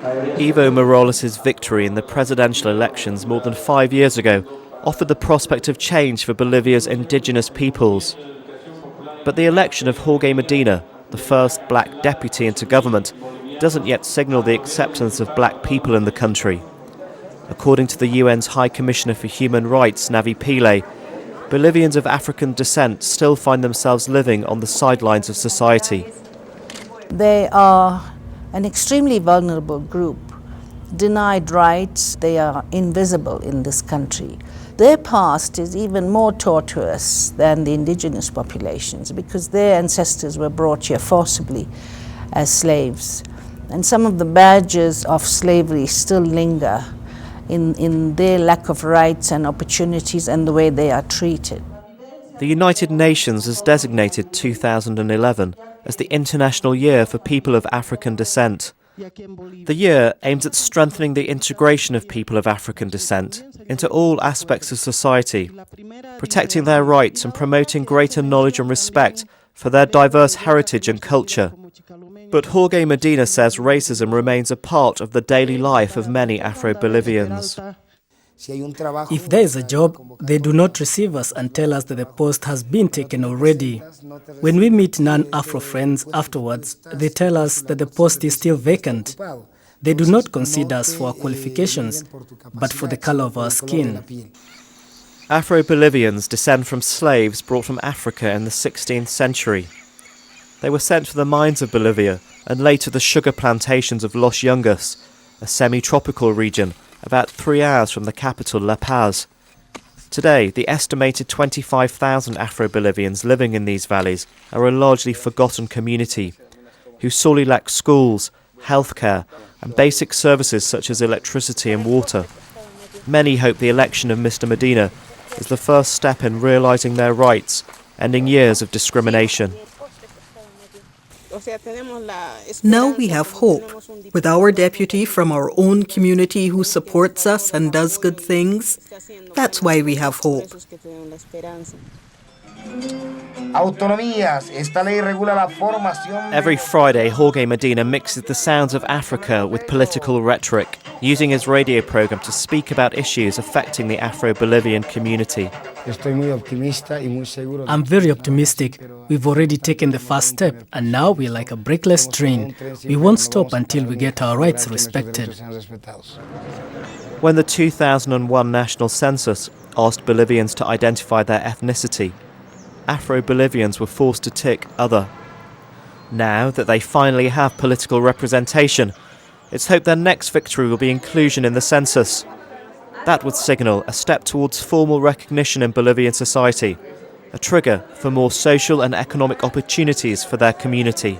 Evo Morales' victory in the presidential elections more than 5 years ago offered the prospect of change for Bolivia's indigenous peoples. But the election of Jorge Medina, the first black deputy into government, doesn't yet signal the acceptance of black people in the country. According to the UN's High Commissioner for Human Rights, Navi Pillay, Bolivians of African descent still find themselves living on the sidelines of society. They are an extremely vulnerable group, denied rights. They are invisible in this country. Their past is even more tortuous than the indigenous populations because their ancestors were brought here forcibly as slaves. And some of the badges of slavery still linger in their lack of rights and opportunities and the way they are treated. The United Nations has designated 2011 as the International Year for People of African Descent. The year aims at strengthening the integration of people of African descent into all aspects of society, protecting their rights and promoting greater knowledge and respect for their diverse heritage and culture. But Jorge Medina says racism remains a part of the daily life of many Afro-Bolivians. If there is a job, they do not receive us and tell us that the post has been taken already. When we meet non-Afro friends afterwards, they tell us that the post is still vacant. They do not consider us for our qualifications, but for the color of our skin. Afro-Bolivians descend from slaves brought from Africa in the 16th century. They were sent to the mines of Bolivia and later the sugar plantations of Los Yungas, a semi-tropical region about 3 hours from the capital La Paz. Today, the estimated 25,000 Afro-Bolivians living in these valleys are a largely forgotten community who sorely lack schools, healthcare and basic services such as electricity and water. Many hope the election of Mr. Medina is the first step in realising their rights, ending years of discrimination. Now we have hope. With our deputy from our own community who supports us and does good things, that's why we have hope. Every Friday, Jorge Medina mixes the sounds of Africa with political rhetoric, using his radio program to speak about issues affecting the Afro-Bolivian community. I'm very optimistic. We've already taken the first step, and now we're like a breakless train. We won't stop until we get our rights respected. When the 2001 national census asked Bolivians to identify their ethnicity, Afro-Bolivians were forced to tick other. Now that they finally have political representation, it's hoped their next victory will be inclusion in the census. That would signal a step towards formal recognition in Bolivian society, a trigger for more social and economic opportunities for their community.